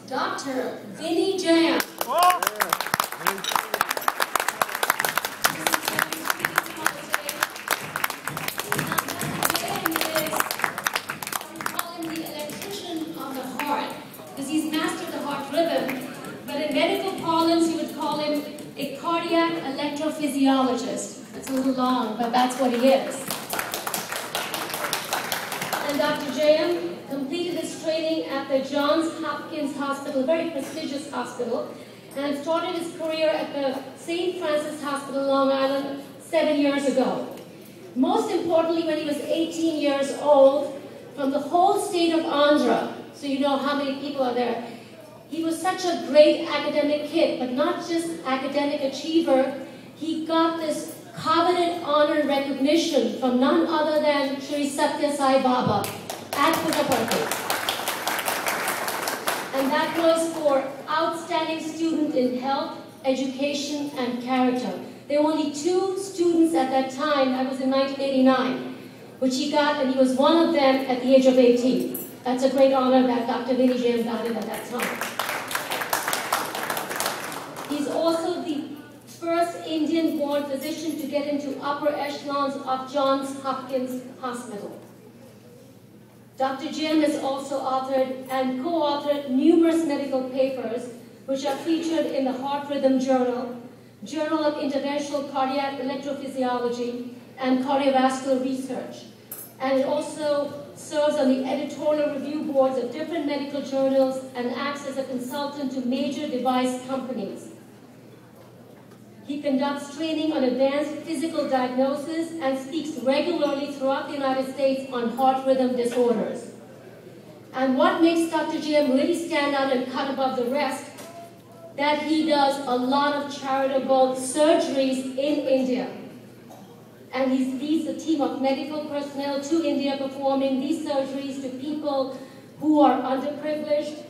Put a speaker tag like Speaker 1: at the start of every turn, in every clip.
Speaker 1: Dr. Vinni Jayam. Because he's mastered the heart rhythm, but in medical parlance you would call him a cardiac electrophysiologist. That's a little long, but that's what he is. And Dr. Jayam completed his training at the Johns Hopkins Hospital, a very prestigious hospital, and started his career at the St. Francis Hospital, Long Island, 7 years ago. Most importantly, when he was 18 years old, from the whole state of Andhra, so you know how many people are there. He was such a great academic kid, but not just academic achiever. He got this coveted honor and recognition from none other than Sri Satya Sai Baba at Puttaparthi. And that was for outstanding student in health, education, and character. There were only 2 students at that time, that was in 1989, which he got, and he was one of them at the age of 18. That's a great honor that Dr. Vinni Jayam got it at that time. He's also the first Indian-born physician to get into upper echelons of Johns Hopkins Hospital. Dr. Jayam has also authored and co-authored numerous medical papers which are featured in the Heart Rhythm Journal, Journal of Interventional Cardiac Electrophysiology, and Cardiovascular Research. And it also serves on the editorial review boards of different medical journals and acts as a consultant to major device companies. He conducts training on advanced physical diagnosis and speaks regularly throughout the United States on heart rhythm disorders. And what makes Dr. Jayam really stand out and cut above the rest, that he does a lot of charitable surgeries in India. And he leads a team of medical personnel to India performing these surgeries to people who are underprivileged,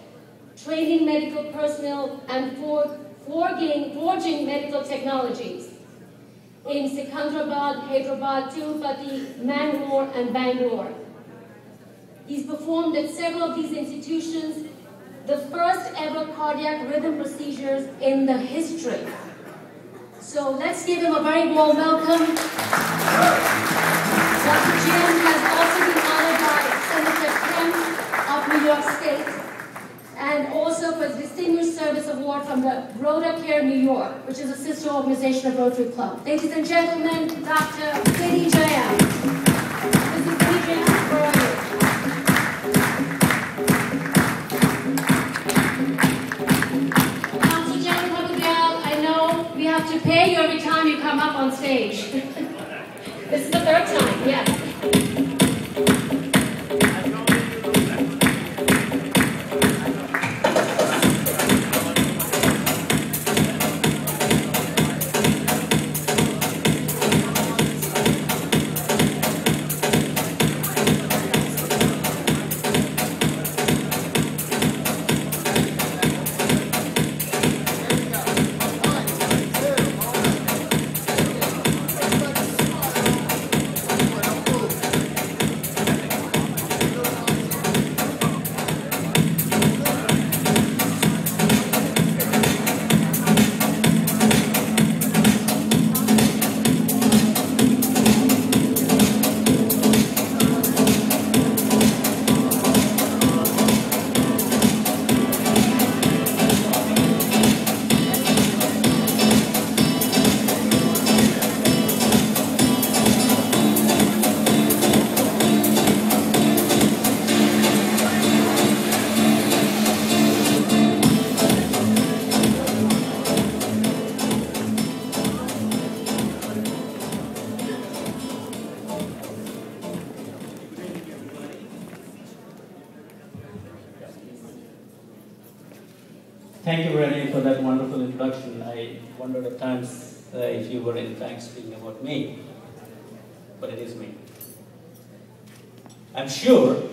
Speaker 1: training medical personnel, and forging medical technologies in Secunderabad, Hyderabad, Tirupati, Mangalore, and Bangalore. He's performed at several of these institutions the first ever cardiac rhythm procedures in the history. So let's give him a very warm welcome. Dr. Jayam has also been honored by Senator Kemp of New York State, and also for the Distinguished Service Award from the Rhoda Care New York, which is a sister organization of Rotary Club. Ladies and gentlemen, Dr. Vinni Jayam. This is Vinni Jayam. Where are you? You have to pay you every time you come up on stage. This is the 3rd time, yes.
Speaker 2: Thank you, Renee, for that wonderful introduction. I wondered at times if you were in fact speaking about me, but it is me. I'm sure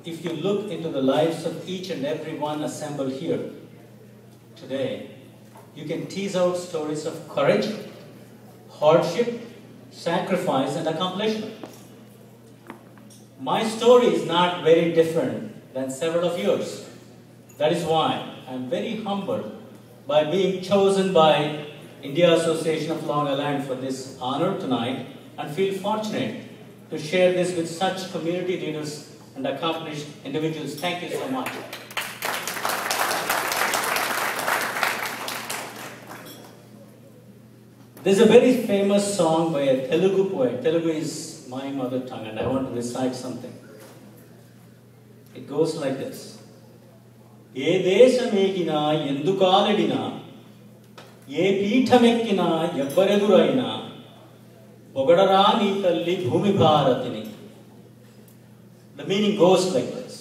Speaker 2: if you look into the lives of each and every one assembled here today, you can tease out stories of courage, hardship, sacrifice, and accomplishment. My story is not very different than several of yours. That is why I'm very humbled by being chosen by India Association of Long Island for this honor tonight, and feel fortunate to share this with such community leaders and accomplished individuals. Thank you so much. There's a very famous song by a Telugu poet. Telugu is my mother tongue, and I want to recite something. It goes like this. ఏ దేశమేగినా ఎందుకాలడినా ఏ పీఠమెక్కినా ఎవ్వరెదురైనా పొగడరా నీ తల్లి భూమి భారతిని. The meaning goes like this.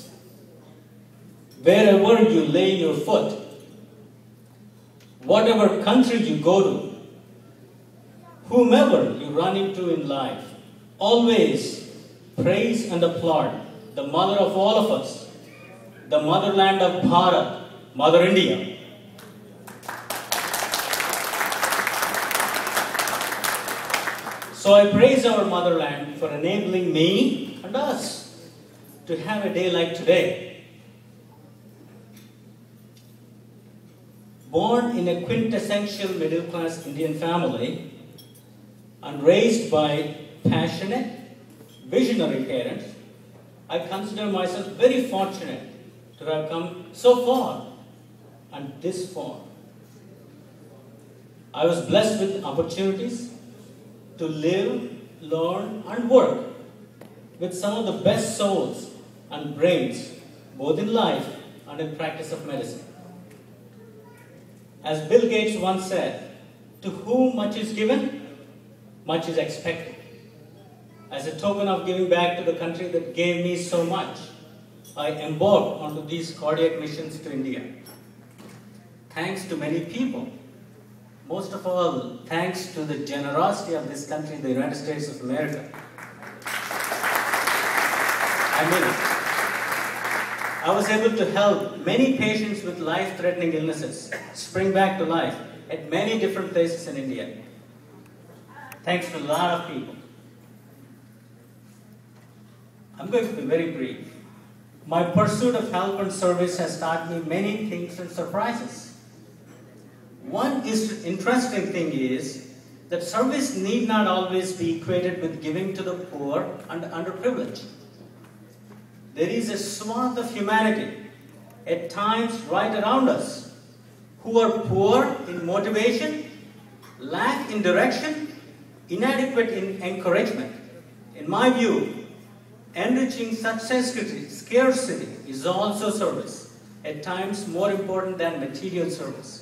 Speaker 2: Wherever you lay your foot, whatever country you go to, whomever you run into in life, always praise and applaud the mother of all of us, the motherland of Bharat, Mother India. So I praise our motherland for enabling me and us to have a day like today. Born in a quintessential middle-class Indian family and raised by passionate, visionary parents, I consider myself very fortunate to have come so far and this far. I was blessed with opportunities to live, learn, and work with some of the best souls and brains, both in life and in practice of medicine. As Bill Gates once said, to whom much is given, much is expected. As a token of giving back to the country that gave me so much, I embarked onto these cardiac missions to India. Thanks to many people. Most of all, thanks to the generosity of this country, the United States of America. I mean, I was able to help many patients with life-threatening illnesses spring back to life at many different places in India. Thanks to a lot of people. I'm going to be very brief. My pursuit of help and service has taught me many things and surprises. One interesting thing is that service need not always be equated with giving to the poor and underprivileged. There is a swath of humanity, at times right around us, who are poor in motivation, lack in direction, inadequate in encouragement. In my view, enriching such scarcity is also service, at times more important than material service.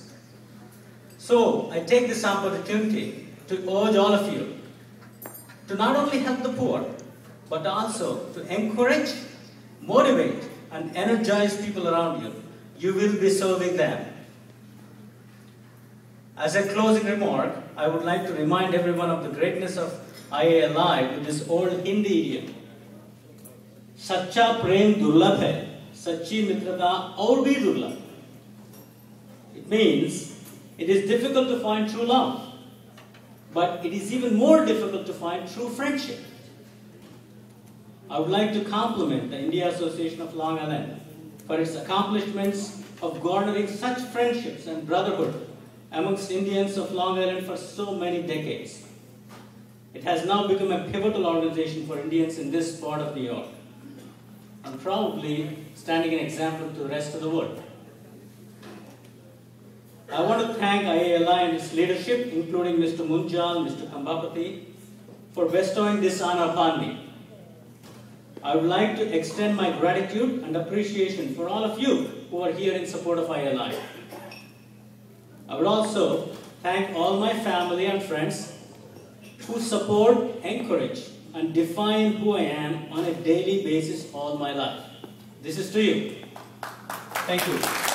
Speaker 2: So, I take this opportunity to urge all of you to not only help the poor, but also to encourage, motivate, and energize people around you. You will be serving them. As a closing remark, I would like to remind everyone of the greatness of IALI with this old Hindi idiom. Sacha prem durlabh hai, sachi mitrata aur bhi durlabh. It means it is difficult to find true love, but it is even more difficult to find true friendship. I would like to compliment the India Association of Long Island for its accomplishments of garnering such friendships and brotherhood amongst Indians of Long Island for so many decades. It has now become a pivotal organization for Indians in this part of New York, and probably standing an example to the rest of the world. I want to thank IALI and its leadership, including Mr. Munjal, Mr. Kambapati, for bestowing this honor upon me. I would like to extend my gratitude and appreciation for all of you who are here in support of IALI. I would also thank all my family and friends who support, encourage, and define who I am on a daily basis all my life. This is to you. Thank you.